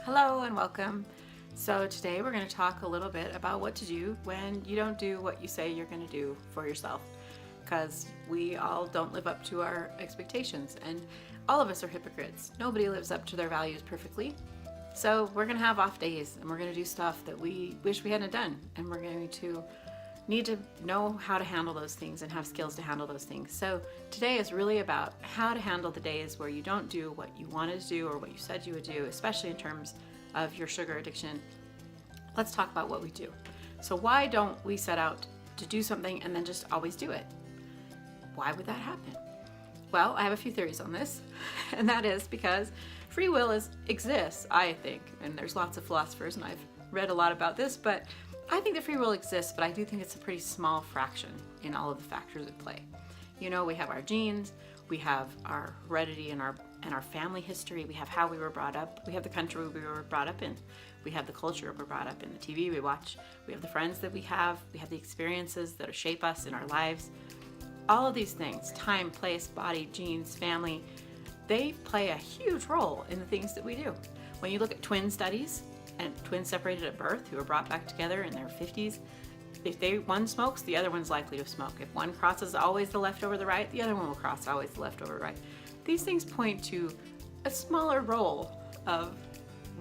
Hello and welcome. So today we're going to talk a little bit about what to do when you don't do what you say you're going to do for yourself, because we all don't live up to our expectations and all of us are hypocrites. Nobody lives up to their values perfectly. So we're going to have off days and we're going to do stuff that we wish we hadn't done, and we're going to need to know how to handle those things and have skills to handle those things. So today is really about how to handle the days where you don't do what you wanted to do or what you said you would do, especially in terms of your sugar addiction. Let's talk about what we do. So why don't we set out to do something and then just always do it? Why would that happen? Well, I have a few theories on this, and that is because free will exists, I think, and there's lots of philosophers and I've read a lot about this, but I think that free will exists, but I do think it's a pretty small fraction in all of the factors at play. You know, we have our genes, we have our heredity and our family history, we have how we were brought up, we have the country we were brought up in, we have the culture we're brought up in, the TV we watch, we have the friends that we have the experiences that shape us in our lives. All of these things, time, place, body, genes, family, they play a huge role in the things that we do. When you look at twin studies, and twins separated at birth who are brought back together in their 50s, if one smokes, the other one's likely to smoke. If one crosses always the left over the right, the other one will cross always the left over the right. These things point to a smaller role of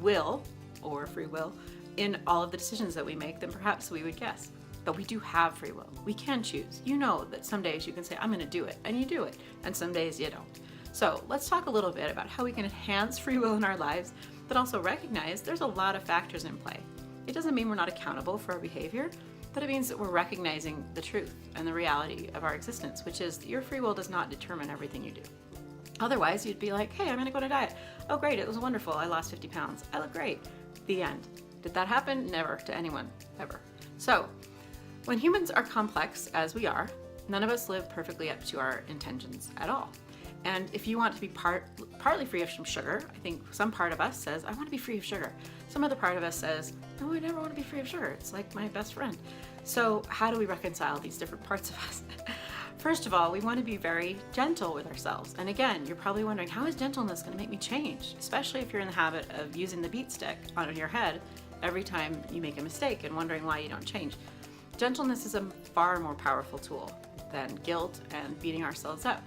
will or free will in all of the decisions that we make than perhaps we would guess. But we do have free will. We can choose. You know that some days you can say, I'm going to do it, and you do it, and some days you don't. So let's talk a little bit about how we can enhance free will in our lives, but also recognize there's a lot of factors in play. It doesn't mean we're not accountable for our behavior, but it means that we're recognizing the truth and the reality of our existence, which is that your free will does not determine everything you do. Otherwise, you'd be like, hey, I'm gonna go on a diet. Oh great, it was wonderful, I lost 50 pounds. I look great. The end. Did that happen? Never to anyone, ever. So, when humans are complex, as we are, none of us live perfectly up to our intentions at all. And if you want to be partly free of some sugar, I think some part of us says, I want to be free of sugar. Some other part of us says, no, I never want to be free of sugar. It's like my best friend. So how do we reconcile these different parts of us? First of all, we want to be very gentle with ourselves. And again, you're probably wondering, how is gentleness going to make me change? Especially if you're in the habit of using the beat stick on your head every time you make a mistake and wondering why you don't change. Gentleness is a far more powerful tool than guilt and beating ourselves up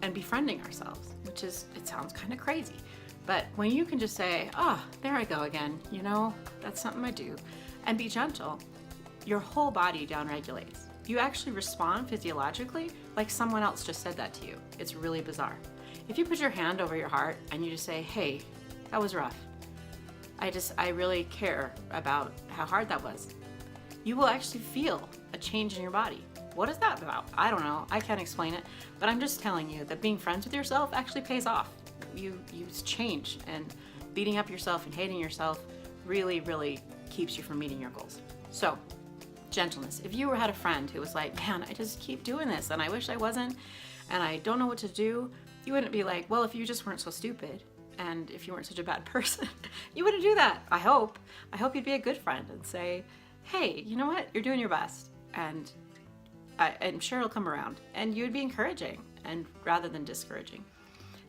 and befriending ourselves, which is, it sounds kind of crazy. But when you can just say, oh, there I go again, you know, that's something I do, and be gentle, your whole body downregulates. You actually respond physiologically like someone else just said that to you. It's really bizarre. If you put your hand over your heart and you just say, hey, that was rough. I really care about how hard that was. You will actually feel a change in your body. What is that about? I don't know. I can't explain it, but I'm just telling you that being friends with yourself actually pays off. You change, and beating up yourself and hating yourself really, really keeps you from meeting your goals. So, gentleness. If you had a friend who was like, man, I just keep doing this and I wish I wasn't, and I don't know what to do, you wouldn't be like, well, if you just weren't so stupid and if you weren't such a bad person, you wouldn't do that. I hope you'd be a good friend and say, hey, you know what? You're doing your best, and I'm sure it'll come around, and you'd be encouraging and rather than discouraging.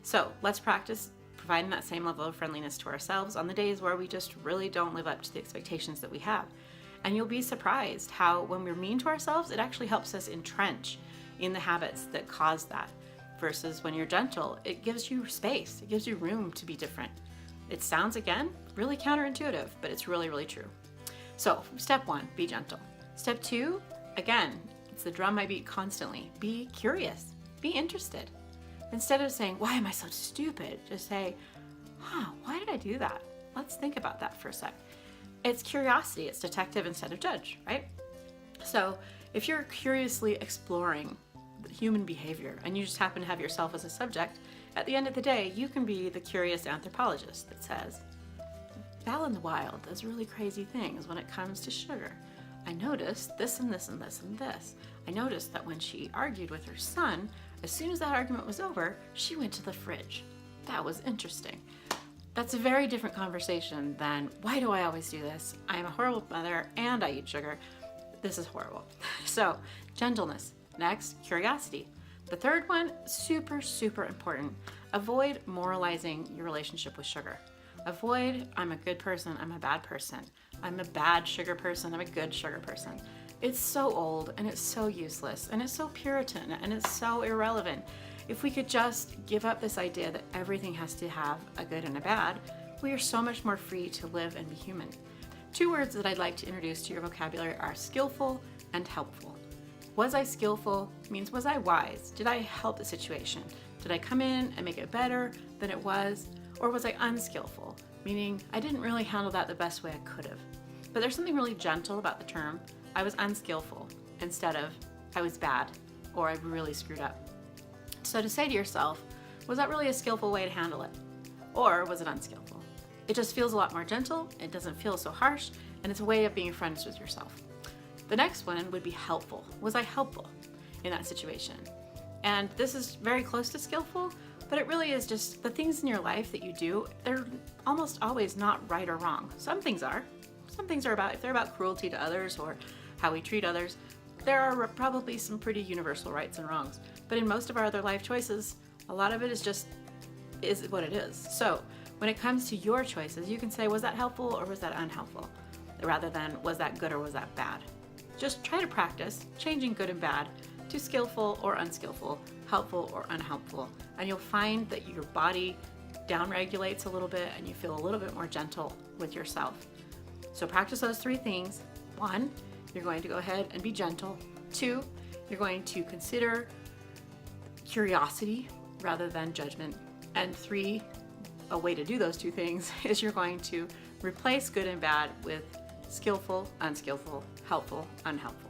So let's practice providing that same level of friendliness to ourselves on the days where we just really don't live up to the expectations that we have. And you'll be surprised how when we're mean to ourselves, it actually helps us entrench in the habits that cause that, versus when you're gentle, it gives you space, it gives you room to be different. It sounds, again, really counterintuitive, but it's really, really true. So step 1, be gentle. Step 2, again, it's the drum I beat constantly. Be curious, be interested. Instead of saying, why am I so stupid? Just say, why did I do that? Let's think about that for a sec. It's curiosity, it's detective instead of judge, right? So if you're curiously exploring human behavior and you just happen to have yourself as a subject, at the end of the day, you can be the curious anthropologist that says, Val in the wild does really crazy things when it comes to sugar. I noticed this and this and this and this. I noticed that when she argued with her son, as soon as that argument was over, she went to the fridge. That was interesting. That's a very different conversation than, why do I always do this? I am a horrible mother and I eat sugar. This is horrible. So, gentleness. Next, curiosity. The third one, super, super important. Avoid moralizing your relationship with sugar. Avoid, I'm a good person, I'm a bad person. I'm a bad sugar person, I'm a good sugar person. It's so old and it's so useless and it's so Puritan and it's so irrelevant. If we could just give up this idea that everything has to have a good and a bad, we are so much more free to live and be human. 2 words that I'd like to introduce to your vocabulary are skillful and helpful. Was I skillful means was I wise? Did I help the situation? Did I come in and make it better than it was? Or was I unskillful, meaning I didn't really handle that the best way I could have? But there's something really gentle about the term I was unskillful instead of I was bad or I really screwed up. So to say to yourself, was that really a skillful way to handle it? Or was it unskillful? It just feels a lot more gentle, it doesn't feel so harsh, and it's a way of being friends with yourself. The next one would be helpful. Was I helpful in that situation? And this is very close to skillful, but it really is just the things in your life that you do, they're almost always not right or wrong. Some things are. Some things are about, if they're about cruelty to others or how we treat others, there are probably some pretty universal rights and wrongs. But in most of our other life choices, a lot of it is what it is. So when it comes to your choices, you can say, was that helpful or was that unhelpful? Rather than, was that good or was that bad? Just try to practice changing good and bad to skillful or unskillful, helpful or unhelpful, and you'll find that your body downregulates a little bit and you feel a little bit more gentle with yourself. So practice those 3 things. 1, you're going to go ahead and be gentle. 2, you're going to consider curiosity rather than judgment. And 3, a way to do those 2 things is you're going to replace good and bad with skillful, unskillful, helpful, unhelpful.